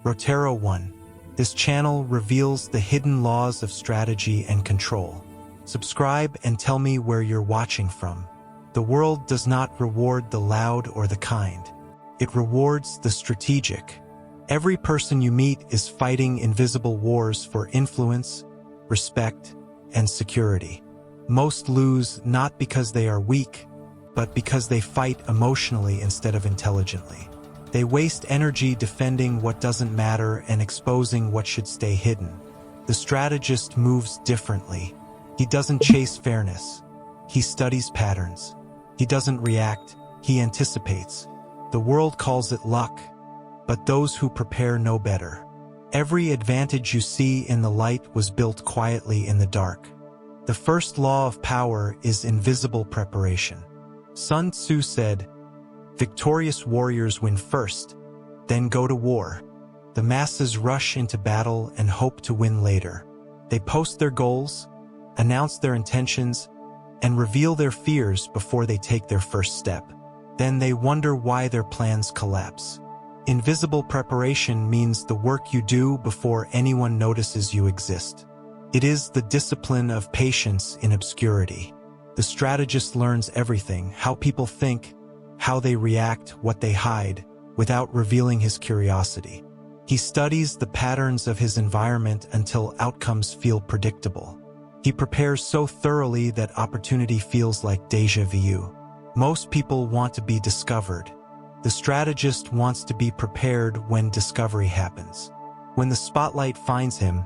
Rotero 1. This channel reveals the hidden laws of strategy and control. Subscribe and tell me where you're watching from. The world does not reward the loud or the kind. It rewards the strategic. Every person you meet is fighting invisible wars for influence, respect, and security. Most lose not because they are weak, but because they fight emotionally instead of intelligently. They waste energy defending what doesn't matter and exposing what should stay hidden. The strategist moves differently. He doesn't chase fairness. He studies patterns. He doesn't react. He anticipates. The world calls it luck, but those who prepare know better. Every advantage you see in the light was built quietly in the dark. The first law of power is invisible preparation. Sun Tzu said, "Victorious warriors win first, then go to war. The masses rush into battle and hope to win later. They post their goals, announce their intentions, and reveal their fears before they take their first step. Then they wonder why their plans collapse." Invisible preparation means the work you do before anyone notices you exist. It is the discipline of patience in obscurity. The strategist learns everything: how people think, how they react, what they hide, without revealing his curiosity. He studies the patterns of his environment until outcomes feel predictable. He prepares so thoroughly that opportunity feels like déjà vu. Most people want to be discovered. The strategist wants to be prepared when discovery happens. When the spotlight finds him,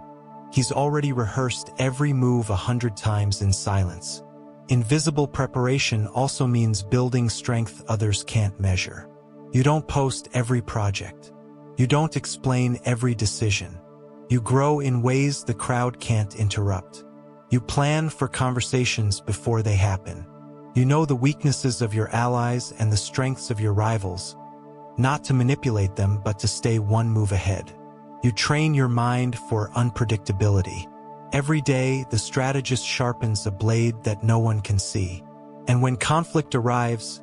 he's already rehearsed every move 100 times in silence. Invisible preparation also means building strength others can't measure. You don't post every project. You don't explain every decision. You grow in ways the crowd can't interrupt. You plan for conversations before they happen. You know the weaknesses of your allies and the strengths of your rivals, not to manipulate them but to stay one move ahead. You train your mind for unpredictability. Every day, the strategist sharpens a blade that no one can see. And when conflict arrives,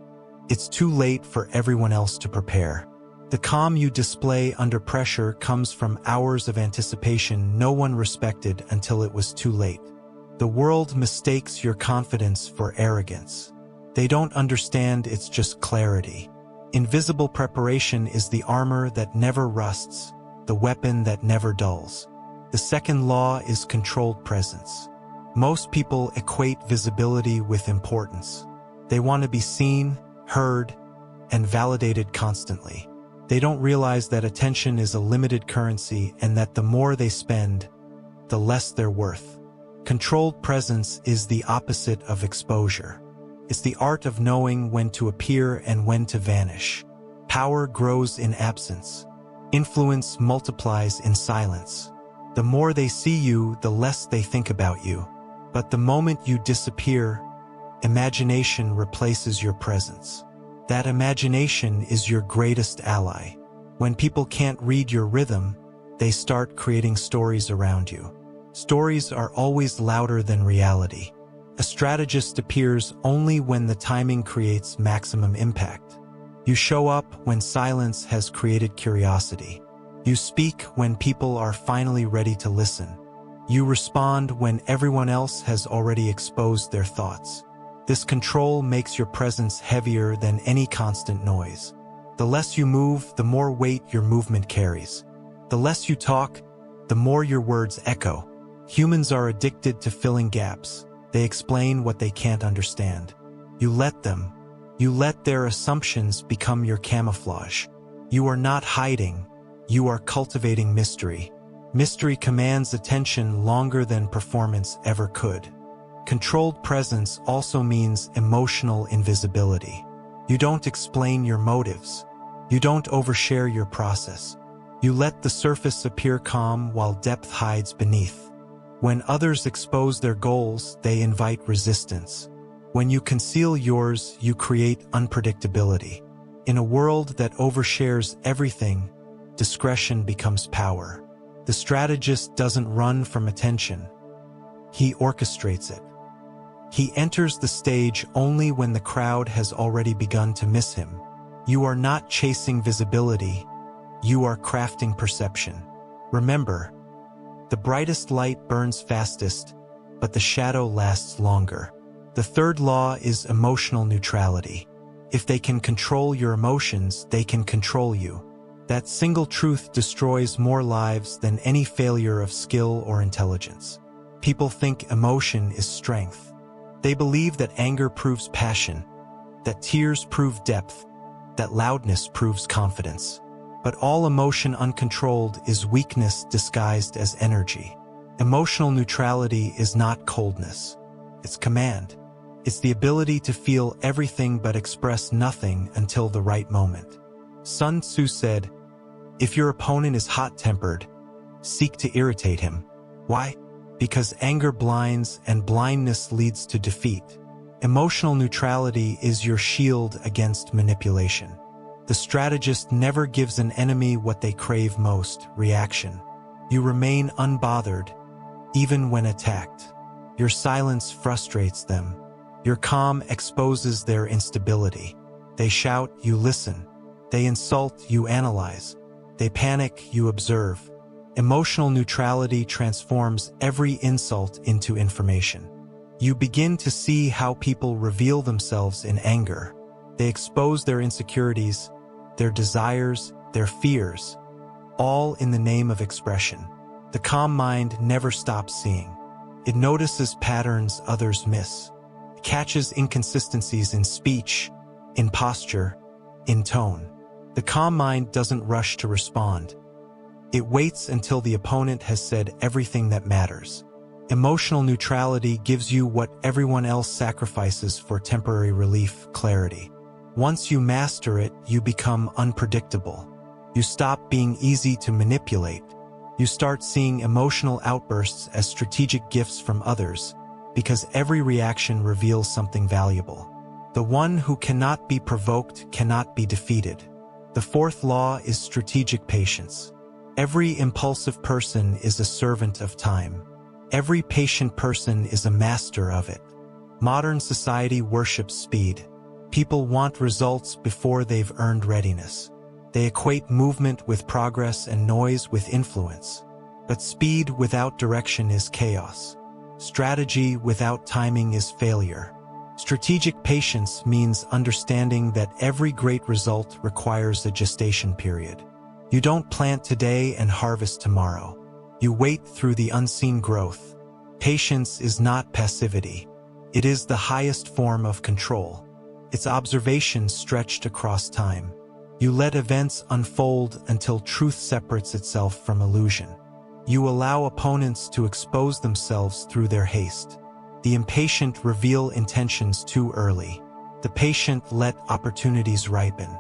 it's too late for everyone else to prepare. The calm you display under pressure comes from hours of anticipation no one respected until it was too late. The world mistakes your confidence for arrogance. They don't understand it's just clarity. Invisible preparation is the armor that never rusts, the weapon that never dulls. The second law is controlled presence. Most people equate visibility with importance. They want to be seen, heard, and validated constantly. They don't realize that attention is a limited currency and that the more they spend, the less they're worth. Controlled presence is the opposite of exposure. It's the art of knowing when to appear and when to vanish. Power grows in absence. Influence multiplies in silence. The more they see you, the less they think about you. But the moment you disappear, imagination replaces your presence. That imagination is your greatest ally. When people can't read your rhythm, they start creating stories around you. Stories are always louder than reality. A strategist appears only when the timing creates maximum impact. You show up when silence has created curiosity. You speak when people are finally ready to listen. You respond when everyone else has already exposed their thoughts. This control makes your presence heavier than any constant noise. The less you move, the more weight your movement carries. The less you talk, the more your words echo. Humans are addicted to filling gaps. They explain what they can't understand. You let them. You let their assumptions become your camouflage. You are not hiding. You are cultivating mystery. Mystery commands attention longer than performance ever could. Controlled presence also means emotional invisibility. You don't explain your motives. You don't overshare your process. You let the surface appear calm while depth hides beneath. When others expose their goals, they invite resistance. When you conceal yours, you create unpredictability. In a world that overshares everything, discretion becomes power. The strategist doesn't run from attention. He orchestrates it. He enters the stage only when the crowd has already begun to miss him. You are not chasing visibility. you are crafting perception. Remember, the brightest light burns fastest, but the shadow lasts longer. The third law is emotional neutrality. If they can control your emotions, they can control you. That single truth destroys more lives than any failure of skill or intelligence. People think emotion is strength. They believe that anger proves passion, that tears prove depth, that loudness proves confidence. But all emotion uncontrolled is weakness disguised as energy. Emotional neutrality is not coldness. It's command. It's the ability to feel everything but express nothing until the right moment. Sun Tzu said, "If your opponent is hot-tempered, seek to irritate him." Why? Because anger blinds and blindness leads to defeat. Emotional neutrality is your shield against manipulation. The strategist never gives an enemy what they crave most, reaction. You remain unbothered, even when attacked. Your silence frustrates them. Your calm exposes their instability. They shout, you listen. They insult, you analyze. They panic, you observe. Emotional neutrality transforms every insult into information. You begin to see how people reveal themselves in anger. They expose their insecurities, their desires, their fears, all in the name of expression. The calm mind never stops seeing. It notices patterns others miss. It catches inconsistencies in speech, in posture, in tone. The calm mind doesn't rush to respond. It waits until the opponent has said everything that matters. Emotional neutrality gives you what everyone else sacrifices for temporary relief, clarity. Once you master it, you become unpredictable. You stop being easy to manipulate. You start seeing emotional outbursts as strategic gifts from others, because every reaction reveals something valuable. The one who cannot be provoked cannot be defeated. The fourth law is strategic patience. Every impulsive person is a servant of time. Every patient person is a master of it. Modern society worships speed. People want results before they've earned readiness. They equate movement with progress and noise with influence. But speed without direction is chaos. Strategy without timing is failure. Strategic patience means understanding that every great result requires a gestation period. You don't plant today and harvest tomorrow. You wait through the unseen growth. Patience is not passivity. It is the highest form of control. It's observation stretched across time. You let events unfold until truth separates itself from illusion. You allow opponents to expose themselves through their haste. The impatient reveal intentions too early. The patient let opportunities ripen.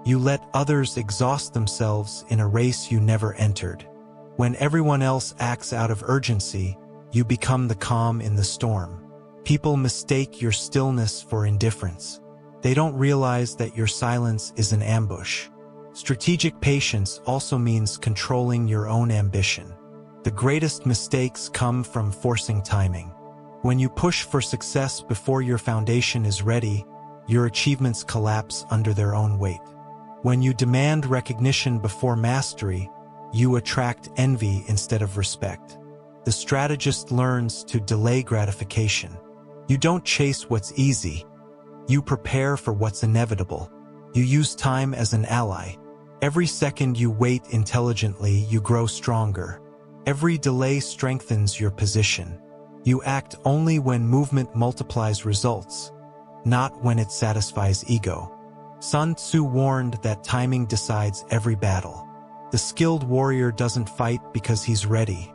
You let others exhaust themselves in a race you never entered. When everyone else acts out of urgency, you become the calm in the storm. People mistake your stillness for indifference. They don't realize that your silence is an ambush. Strategic patience also means controlling your own ambition. The greatest mistakes come from forcing timing. When you push for success before your foundation is ready, your achievements collapse under their own weight. When you demand recognition before mastery, you attract envy instead of respect. The strategist learns to delay gratification. You don't chase what's easy. You prepare for what's inevitable. You use time as an ally. Every second you wait intelligently, you grow stronger. Every delay strengthens your position. You act only when movement multiplies results, not when it satisfies ego. Sun Tzu warned that timing decides every battle. The skilled warrior doesn't fight because he's ready.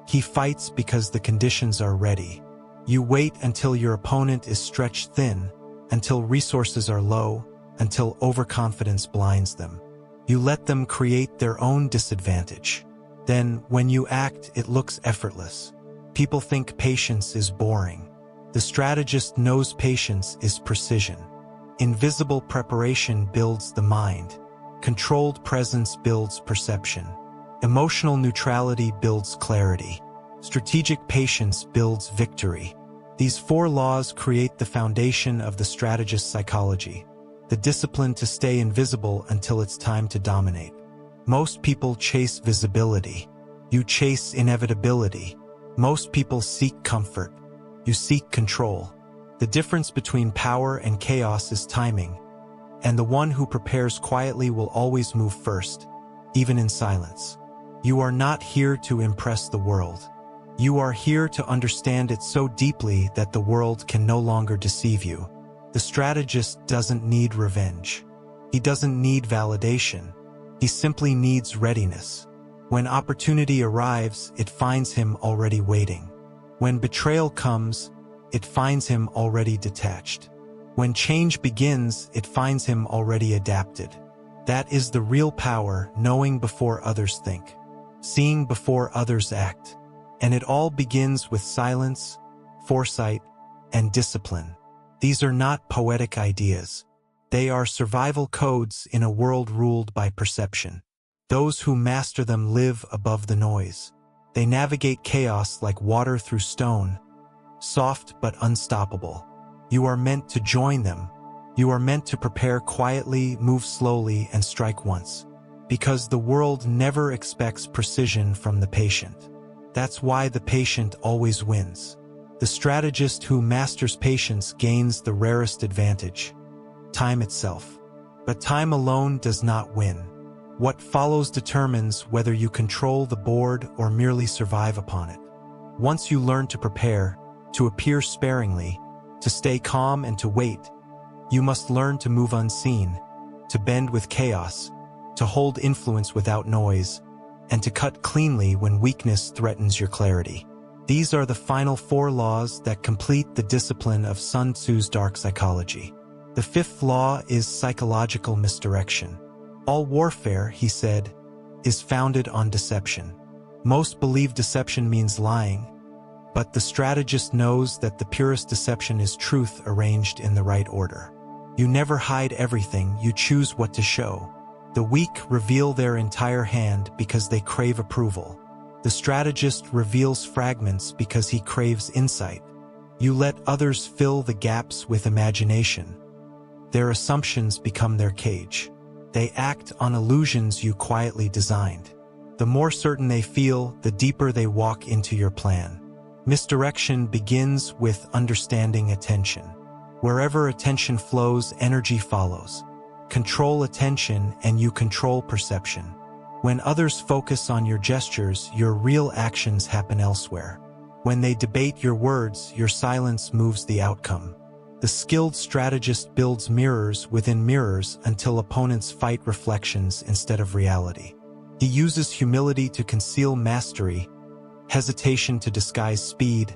He fights because the conditions are ready. You wait until your opponent is stretched thin, until resources are low, until overconfidence blinds them. You let them create their own disadvantage. Then, when you act, it looks effortless. People think patience is boring. The strategist knows patience is precision. Invisible preparation builds the mind. Controlled presence builds perception. Emotional neutrality builds clarity. Strategic patience builds victory. These four laws create the foundation of the strategist's psychology, the discipline to stay invisible until it's time to dominate. Most people chase visibility. You chase inevitability. Most people seek comfort. You seek control. The difference between power and chaos is timing, and the one who prepares quietly will always move first, even in silence. You are not here to impress the world. You are here to understand it so deeply that the world can no longer deceive you. The strategist doesn't need revenge. He doesn't need validation. He simply needs readiness. When opportunity arrives, it finds him already waiting. When betrayal comes, it finds him already detached. When change begins, it finds him already adapted. That is the real power, knowing before others think, seeing before others act. And it all begins with silence, foresight, and discipline. These are not poetic ideas. They are survival codes in a world ruled by perception. Those who master them live above the noise. They navigate chaos like water through stone, soft but unstoppable. You are meant to join them. You are meant to prepare quietly, move slowly, and strike once. Because the world never expects precision from the patient. That's why the patient always wins. The strategist who masters patience gains the rarest advantage: time itself. But time alone does not win. What follows determines whether you control the board or merely survive upon it. Once you learn to prepare, to appear sparingly, to stay calm and to wait, you must learn to move unseen, to bend with chaos, to hold influence without noise, and to cut cleanly when weakness threatens your clarity. These are the final 4 laws that complete the discipline of Sun Tzu's dark psychology. The 5th law is psychological misdirection. All warfare, he said, is founded on deception. Most believe deception means lying, but the strategist knows that the purest deception is truth arranged in the right order. You never hide everything, you choose what to show. The weak reveal their entire hand because they crave approval. The strategist reveals fragments because he craves insight. You let others fill the gaps with imagination. Their assumptions become their cage. They act on illusions you quietly designed. The more certain they feel, the deeper they walk into your plan. Misdirection begins with understanding attention. Wherever attention flows, energy follows. Control attention and you control perception. When others focus on your gestures, your real actions happen elsewhere. When they debate your words, your silence moves the outcome. The skilled strategist builds mirrors within mirrors until opponents fight reflections instead of reality. He uses humility to conceal mastery, hesitation to disguise speed,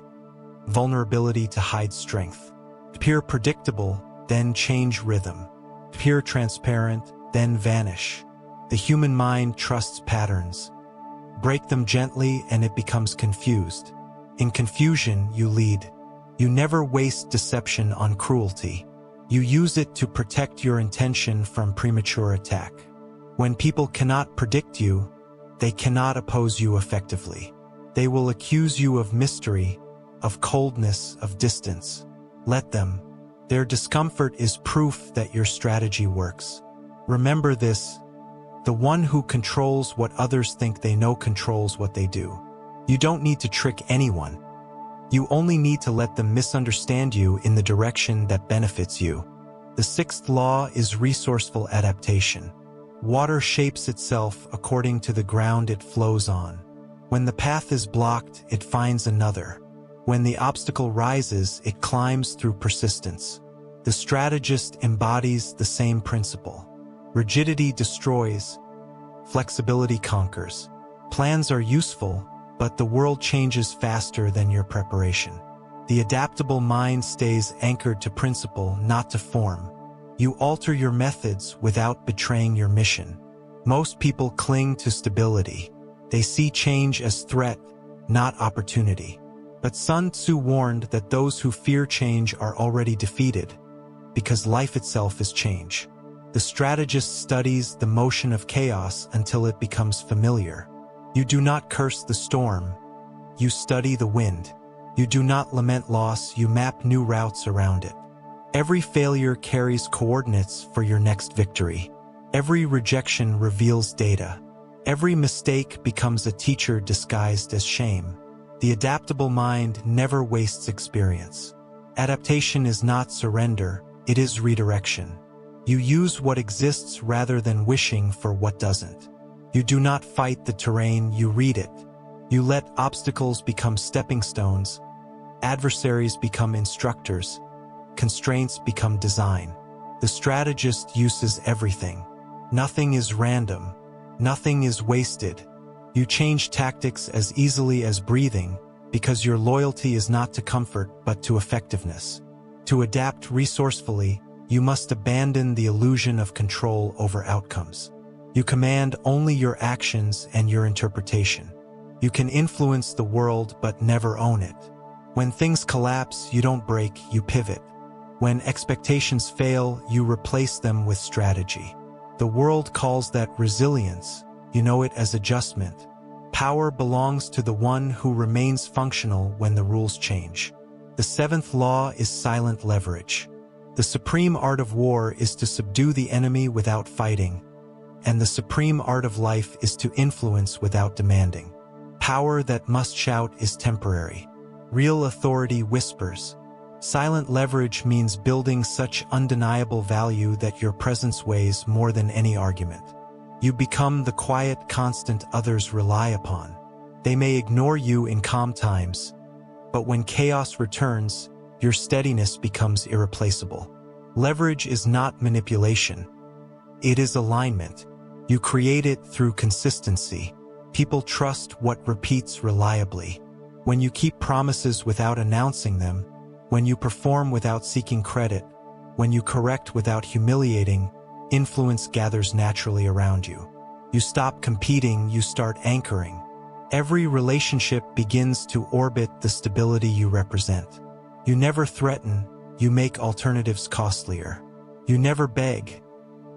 vulnerability to hide strength. Appear predictable, then change rhythm. Appear transparent, then vanish. The human mind trusts patterns. Break them gently and it becomes confused. In confusion, you lead. You never waste deception on cruelty. You use it to protect your intention from premature attack. When people cannot predict you, they cannot oppose you effectively. They will accuse you of mystery, of coldness, of distance. Let them. Their discomfort is proof that your strategy works. Remember this: the one who controls what others think they know controls what they do. You don't need to trick anyone. You only need to let them misunderstand you in the direction that benefits you. The 6th law is resourceful adaptation. Water shapes itself according to the ground it flows on. When the path is blocked, it finds another. When the obstacle rises, it climbs through persistence. The strategist embodies the same principle. Rigidity destroys, flexibility conquers. Plans are useful, but the world changes faster than your preparation. The adaptable mind stays anchored to principle, not to form. You alter your methods without betraying your mission. Most people cling to stability. They see change as threat, not opportunity. But Sun Tzu warned that those who fear change are already defeated, because life itself is change. The strategist studies the motion of chaos until it becomes familiar. You do not curse the storm. You study the wind. You do not lament loss. You map new routes around it. Every failure carries coordinates for your next victory. Every rejection reveals data. Every mistake becomes a teacher disguised as shame. The adaptable mind never wastes experience. Adaptation is not surrender, it is redirection. You use what exists rather than wishing for what doesn't. You do not fight the terrain, you read it. You let obstacles become stepping stones, adversaries become instructors, constraints become design. The strategist uses everything. Nothing is random. Nothing is wasted. You change tactics as easily as breathing because your loyalty is not to comfort but to effectiveness. To adapt resourcefully, you must abandon the illusion of control over outcomes. You command only your actions and your interpretation. You can influence the world but never own it. When things collapse, you don't break, you pivot. When expectations fail, you replace them with strategy. The world calls that resilience. You know it as adjustment. Power belongs to the one who remains functional when the rules change. The seventh law is silent leverage. The supreme art of war is to subdue the enemy without fighting, and the supreme art of life is to influence without demanding. Power that must shout is temporary. Real authority whispers. Silent leverage means building such undeniable value that your presence weighs more than any argument. You become the quiet constant others rely upon. They may ignore you in calm times, but when chaos returns, your steadiness becomes irreplaceable. Leverage is not manipulation. It is alignment. You create it through consistency. People trust what repeats reliably. When you keep promises without announcing them, when you perform without seeking credit, when you correct without humiliating, influence gathers naturally around you. You stop competing, you start anchoring. Every relationship begins to orbit the stability you represent. You never threaten, you make alternatives costlier. You never beg,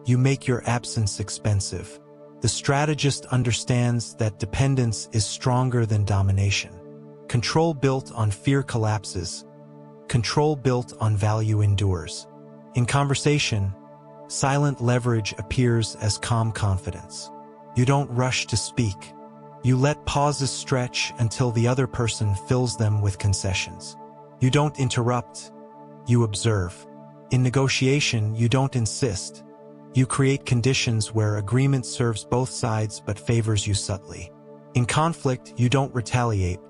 you make your absence expensive. The strategist understands that dependence is stronger than domination. Control built on fear collapses. Control built on value endures. In conversation, silent leverage appears as calm confidence. You don't rush to speak. You let pauses stretch until the other person fills them with concessions. You don't interrupt, you observe. In negotiation, you don't insist. You create conditions where agreement serves both sides but favors you subtly. In conflict, you don't retaliate.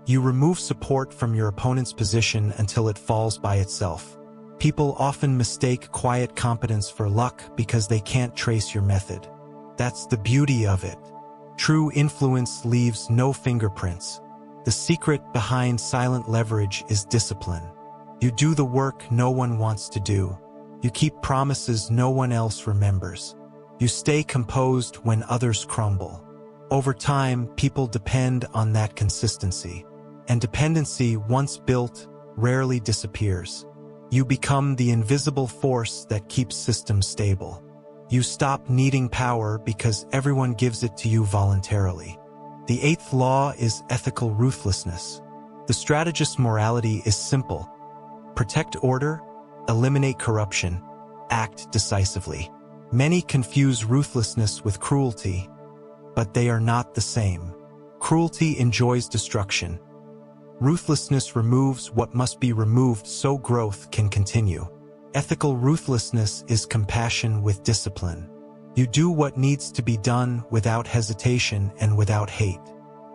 You remove support from your opponent's position until it falls by itself. People often mistake quiet competence for luck because they can't trace your method. That's the beauty of it. True influence leaves no fingerprints. The secret behind silent leverage is discipline. You do the work no one wants to do. You keep promises no one else remembers. You stay composed when others crumble. Over time, people depend on that consistency. And dependency, once built, rarely disappears. You become the invisible force that keeps systems stable. You stop needing power because everyone gives it to you voluntarily. The eighth law is ethical ruthlessness. The strategist's morality is simple. Protect order, eliminate corruption, act decisively. Many confuse ruthlessness with cruelty, but they are not the same. Cruelty enjoys destruction. Ruthlessness removes what must be removed so growth can continue. Ethical ruthlessness is compassion with discipline. You do what needs to be done without hesitation and without hate.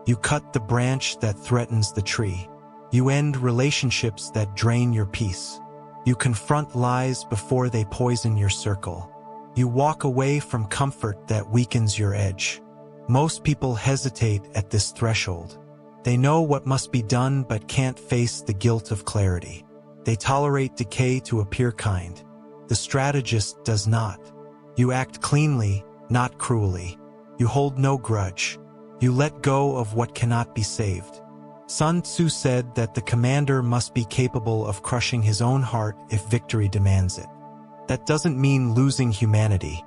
You cut the branch that threatens the tree. You end relationships that drain your peace. You confront lies before they poison your circle. You walk away from comfort that weakens your edge. Most people hesitate at this threshold. They know what must be done but can't face the guilt of clarity. They tolerate decay to appear kind. The strategist does not. You act cleanly, not cruelly. You hold no grudge. You let go of what cannot be saved. Sun Tzu said that the commander must be capable of crushing his own heart if victory demands it. That doesn't mean losing humanity.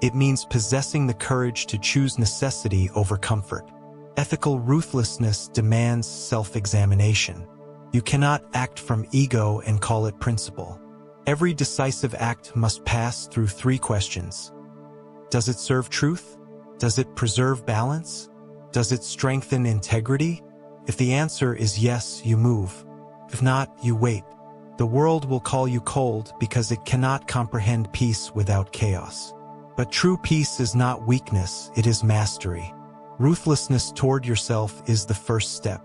It means possessing the courage to choose necessity over comfort. Ethical ruthlessness demands self-examination. You cannot act from ego and call it principle. Every decisive act must pass through 3 questions. Does it serve truth? Does it preserve balance? Does it strengthen integrity? If the answer is yes, you move. If not, you wait. The world will call you cold because it cannot comprehend peace without chaos. But true peace is not weakness, it is mastery. Ruthlessness toward yourself is the first step.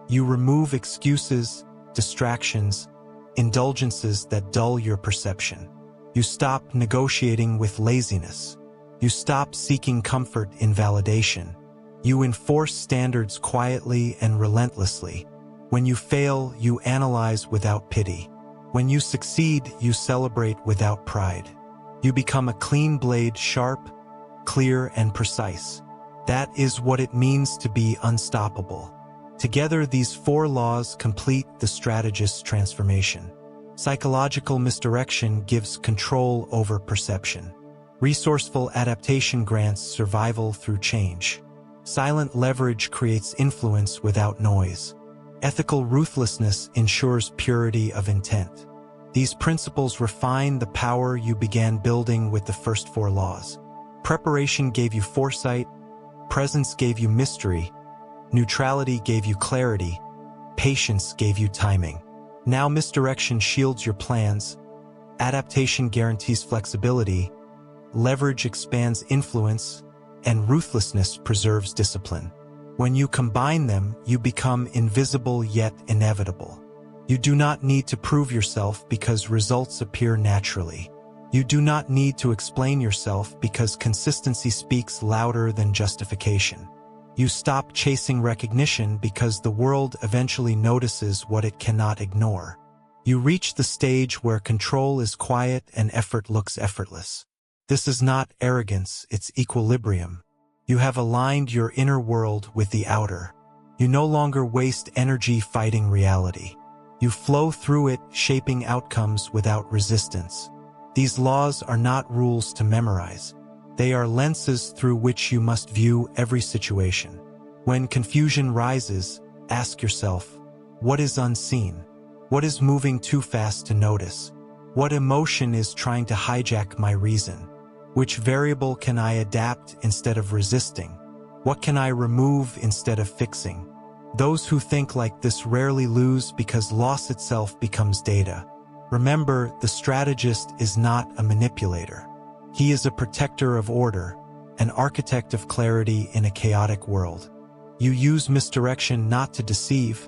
You remove excuses, distractions, indulgences that dull your perception. You stop negotiating with laziness. You stop seeking comfort in validation. You enforce standards quietly and relentlessly. When you fail, you analyze without pity. When you succeed, you celebrate without pride. You become a clean blade, sharp, clear, and precise. That is what it means to be unstoppable. Together, these 4 laws complete the strategist's transformation. Psychological misdirection gives control over perception. Resourceful adaptation grants survival through change. Silent leverage creates influence without noise. Ethical ruthlessness ensures purity of intent. These principles refine the power you began building with the first 4 laws. Preparation gave you foresight, presence gave you mystery, neutrality gave you clarity, patience gave you timing. Now misdirection shields your plans, adaptation guarantees flexibility, leverage expands influence, and ruthlessness preserves discipline. When you combine them, you become invisible yet inevitable. You do not need to prove yourself because results appear naturally. You do not need to explain yourself because consistency speaks louder than justification. You stop chasing recognition because the world eventually notices what it cannot ignore. You reach the stage where control is quiet and effort looks effortless. This is not arrogance, it's equilibrium. You have aligned your inner world with the outer. You no longer waste energy fighting reality. You flow through it, shaping outcomes without resistance. These laws are not rules to memorize. They are lenses through which you must view every situation. When confusion rises, ask yourself, what is unseen? What is moving too fast to notice? What emotion is trying to hijack my reason? Which variable can I adapt instead of resisting? What can I remove instead of fixing? Those who think like this rarely lose because loss itself becomes data. Remember, the strategist is not a manipulator. He is a protector of order, an architect of clarity in a chaotic world. You use misdirection not to deceive,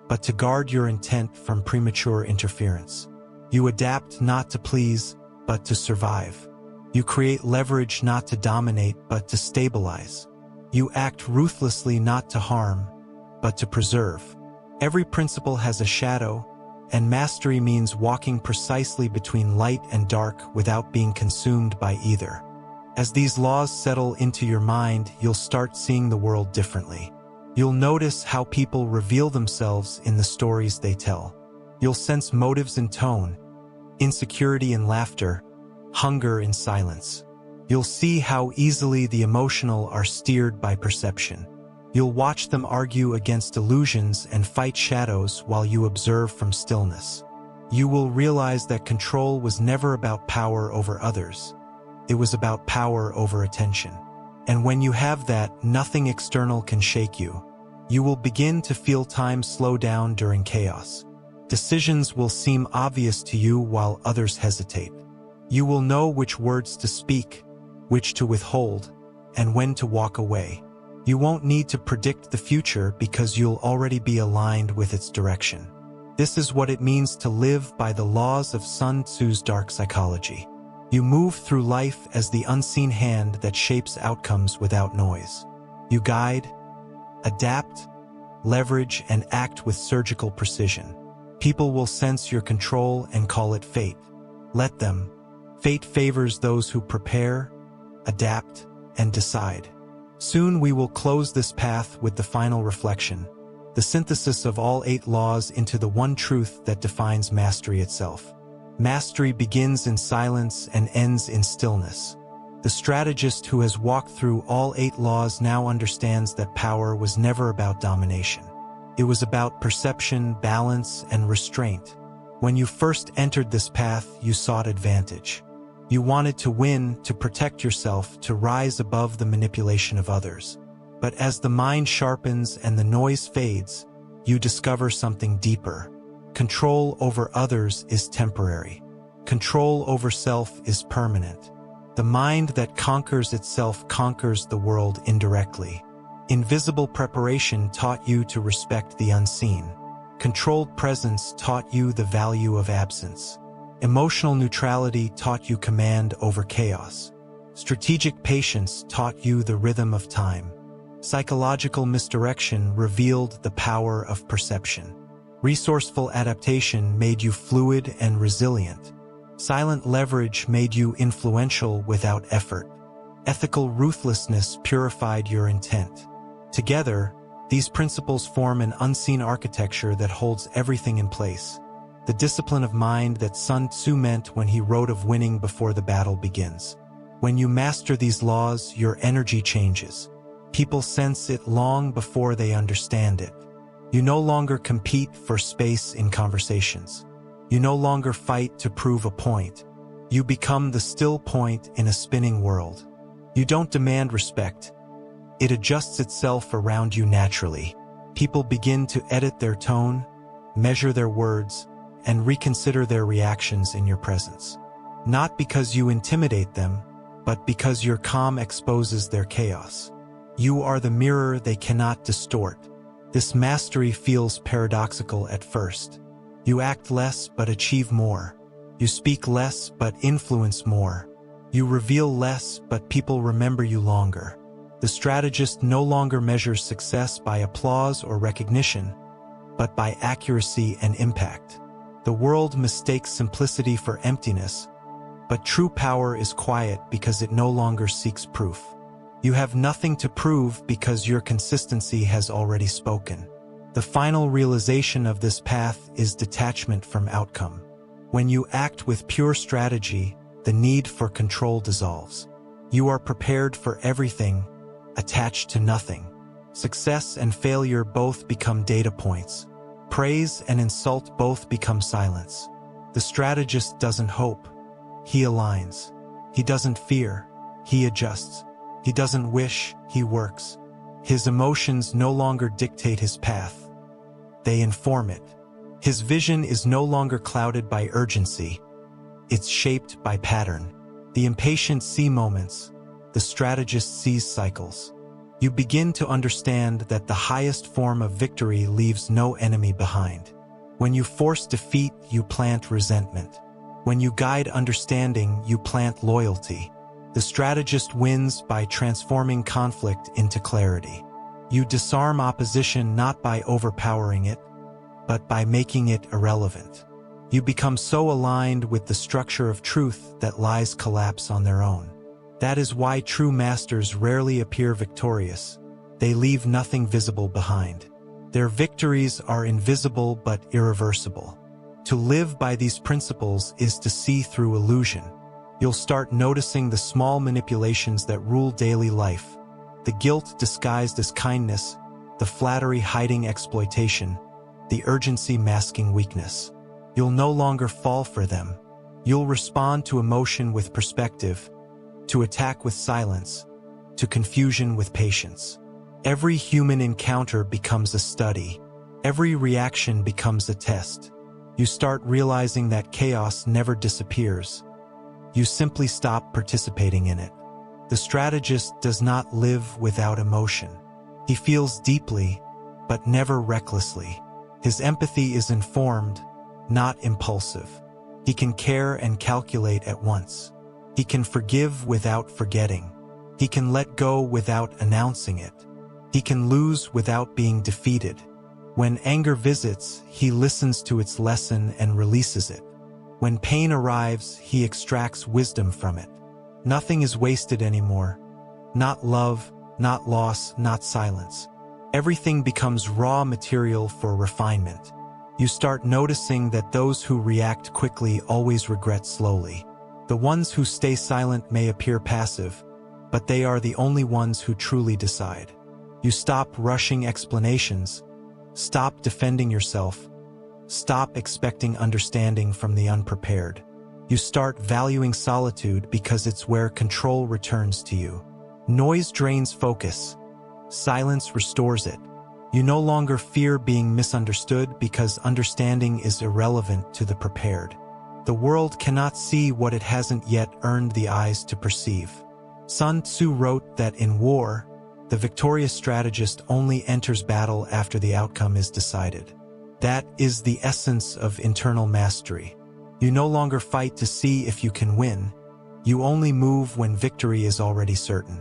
but to guard your intent from premature interference. You adapt not to please, but to survive. You create leverage not to dominate, but to stabilize. You act ruthlessly not to harm, but to preserve. Every principle has a shadow, and mastery means walking precisely between light and dark without being consumed by either. As these laws settle into your mind, you'll start seeing the world differently. You'll notice how people reveal themselves in the stories they tell. You'll sense motives in tone, insecurity in laughter, hunger in silence. You'll see how easily the emotional are steered by perception. You'll watch them argue against illusions and fight shadows while you observe from stillness. You will realize that control was never about power over others. It was about power over attention. And when you have that, nothing external can shake you. You will begin to feel time slow down during chaos. Decisions will seem obvious to you while others hesitate. You will know which words to speak, which to withhold, and when to walk away. You won't need to predict the future because you'll already be aligned with its direction. This is what it means to live by the laws of Sun Tzu's dark psychology. You move through life as the unseen hand that shapes outcomes without noise. You guide, adapt, leverage, and act with surgical precision. People will sense your control and call it fate. Let them. Fate favors those who prepare, adapt, and decide. Soon we will close this path with the final reflection, the synthesis of all 8 laws into the one truth that defines mastery itself. Mastery begins in silence and ends in stillness. The strategist who has walked through all 8 laws now understands that power was never about domination. It was about perception, balance, and restraint. When you first entered this path, you sought advantage. You wanted to win, to protect yourself, to rise above the manipulation of others. But as the mind sharpens and the noise fades, you discover something deeper. Control over others is temporary. Control over self is permanent. The mind that conquers itself conquers the world indirectly. Invisible preparation taught you to respect the unseen. Controlled presence taught you the value of absence. Emotional neutrality taught you command over chaos. Strategic patience taught you the rhythm of time. Psychological misdirection revealed the power of perception. Resourceful adaptation made you fluid and resilient. Silent leverage made you influential without effort. Ethical ruthlessness purified your intent. Together, these principles form an unseen architecture that holds everything in place. The discipline of mind that Sun Tzu meant when he wrote of winning before the battle begins. When you master these laws, your energy changes. People sense it long before they understand it. You no longer compete for space in conversations. You no longer fight to prove a point. You become the still point in a spinning world. You don't demand respect. It adjusts itself around you naturally. People begin to edit their tone, measure their words, and reconsider their reactions in your presence. Not because you intimidate them, but because your calm exposes their chaos. You are the mirror they cannot distort. This mastery feels paradoxical at first. You act less but achieve more. You speak less but influence more. You reveal less but people remember you longer. The strategist no longer measures success by applause or recognition, but by accuracy and impact. The world mistakes simplicity for emptiness, but true power is quiet because it no longer seeks proof. You have nothing to prove because your consistency has already spoken. The final realization of this path is detachment from outcome. When you act with pure strategy, the need for control dissolves. You are prepared for everything, attached to nothing. Success and failure both become data points. Praise and insult both become silence. The strategist doesn't hope. He aligns. He doesn't fear. He adjusts. He doesn't wish. He works. His emotions no longer dictate his path. They inform it. His vision is no longer clouded by urgency. It's shaped by pattern. The impatient see moments. The strategist sees cycles. You begin to understand that the highest form of victory leaves no enemy behind. When you force defeat, you plant resentment. When you guide understanding, you plant loyalty. The strategist wins by transforming conflict into clarity. You disarm opposition not by overpowering it, but by making it irrelevant. You become so aligned with the structure of truth that lies collapse on their own. That is why true masters rarely appear victorious. They leave nothing visible behind. Their victories are invisible but irreversible. To live by these principles is to see through illusion. You'll start noticing the small manipulations that rule daily life. The guilt disguised as kindness, the flattery hiding exploitation, the urgency masking weakness. You'll no longer fall for them. You'll respond to emotion with perspective, to attack with silence, to confusion with patience. Every human encounter becomes a study. Every reaction becomes a test. You start realizing that chaos never disappears. You simply stop participating in it. The strategist does not live without emotion. He feels deeply, but never recklessly. His empathy is informed, not impulsive. He can care and calculate at once. He can forgive without forgetting. He can let go without announcing it. He can lose without being defeated. When anger visits, he listens to its lesson and releases it. When pain arrives, he extracts wisdom from it. Nothing is wasted anymore. Not love, not loss, not silence. Everything becomes raw material for refinement. You start noticing that those who react quickly always regret slowly. The ones who stay silent may appear passive, but they are the only ones who truly decide. You stop rushing explanations. Stop defending yourself. Stop expecting understanding from the unprepared. You start valuing solitude because it's where control returns to you. Noise drains focus. Silence restores it. You no longer fear being misunderstood because understanding is irrelevant to the prepared. The world cannot see what it hasn't yet earned the eyes to perceive. Sun Tzu wrote that in war, the victorious strategist only enters battle after the outcome is decided. That is the essence of internal mastery. You no longer fight to see if you can win. You only move when victory is already certain.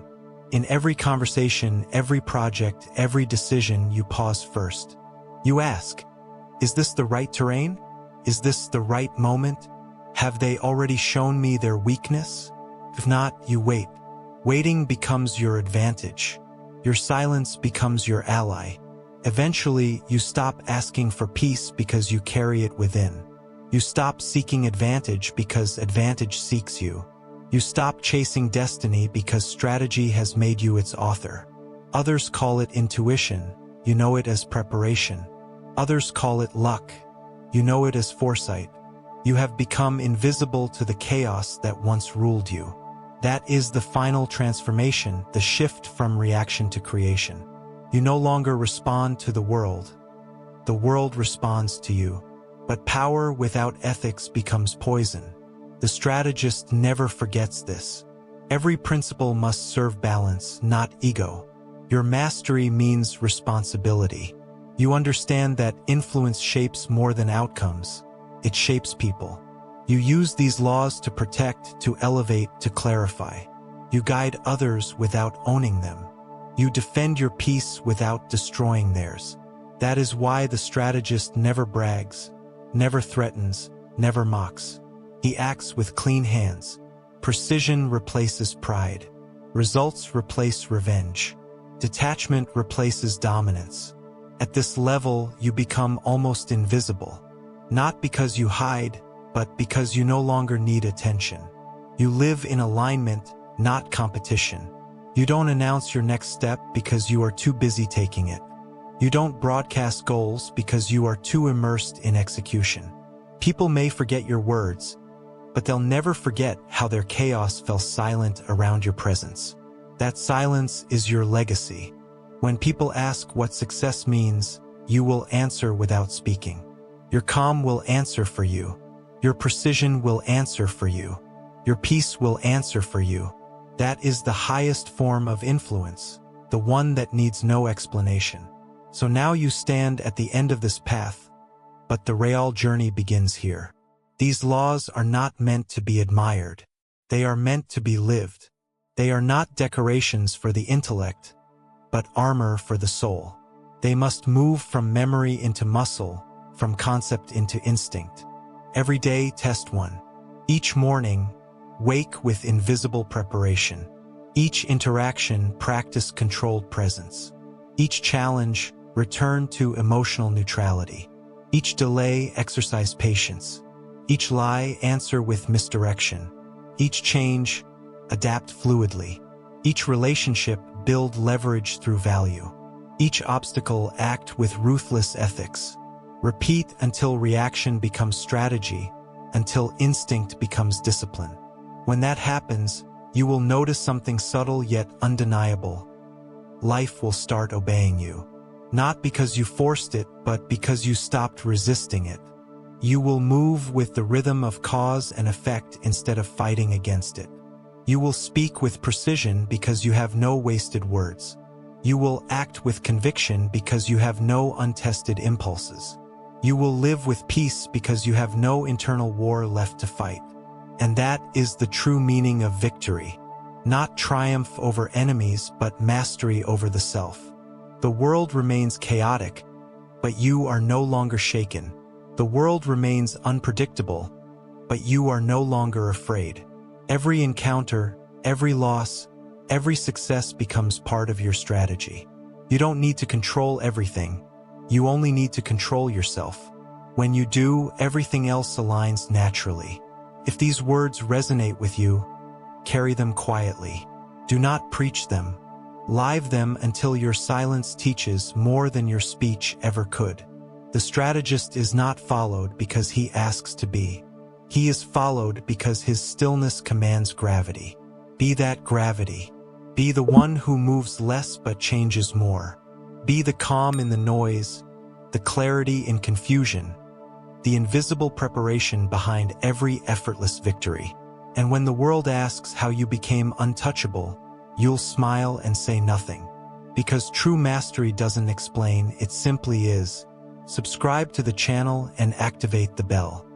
In every conversation, every project, every decision, you pause first. You ask, is this the right terrain? Is this the right moment? Have they already shown me their weakness? If not, you wait. Waiting becomes your advantage. Your silence becomes your ally. Eventually, you stop asking for peace because you carry it within. You stop seeking advantage because advantage seeks you. You stop chasing destiny because strategy has made you its author. Others call it intuition. You know it as preparation. Others call it luck. You know it as foresight. You have become invisible to the chaos that once ruled you. That is the final transformation, the shift from reaction to creation. You no longer respond to the world. The world responds to you. But power without ethics becomes poison. The strategist never forgets this. Every principle must serve balance, not ego. Your mastery means responsibility. You understand that influence shapes more than outcomes. It shapes people. You use these laws to protect, to elevate, to clarify. You guide others without owning them. You defend your peace without destroying theirs. That is why the strategist never brags, never threatens, never mocks. He acts with clean hands. Precision replaces pride. Results replace revenge. Detachment replaces dominance. At this level, you become almost invisible. Not because you hide, but because you no longer need attention. You live in alignment, not competition. You don't announce your next step because you are too busy taking it. You don't broadcast goals because you are too immersed in execution. People may forget your words, but they'll never forget how their chaos fell silent around your presence. That silence is your legacy. When people ask what success means, you will answer without speaking. Your calm will answer for you. Your precision will answer for you. Your peace will answer for you. That is the highest form of influence, the one that needs no explanation. So now you stand at the end of this path, but the real journey begins here. These laws are not meant to be admired. They are meant to be lived. They are not decorations for the intellect, but armor for the soul. They must move from memory into muscle, from concept into instinct. Every day, test one. Each morning, wake with invisible preparation. Each interaction, practice controlled presence. Each challenge, return to emotional neutrality. Each delay, exercise patience. Each lie, answer with misdirection. Each change, adapt fluidly. Each relationship, build leverage through value. Each obstacle, act with ruthless ethics. Repeat until reaction becomes strategy, until instinct becomes discipline. When that happens, you will notice something subtle yet undeniable. Life will start obeying you. Not because you forced it, but because you stopped resisting it. You will move with the rhythm of cause and effect instead of fighting against it. You will speak with precision because you have no wasted words. You will act with conviction because you have no untested impulses. You will live with peace because you have no internal war left to fight. And that is the true meaning of victory. Not triumph over enemies, but mastery over the self. The world remains chaotic, but you are no longer shaken. The world remains unpredictable, but you are no longer afraid. Every encounter, every loss, every success becomes part of your strategy. You don't need to control everything. You only need to control yourself. When you do, everything else aligns naturally. If these words resonate with you, carry them quietly. Do not preach them. Live them until your silence teaches more than your speech ever could. The strategist is not followed because he asks to be. He is followed because his stillness commands gravity. Be that gravity. Be the one who moves less but changes more. Be the calm in the noise, the clarity in confusion, the invisible preparation behind every effortless victory. And when the world asks how you became untouchable, you'll smile and say nothing. Because true mastery doesn't explain, it simply is. Subscribe to the channel and activate the bell.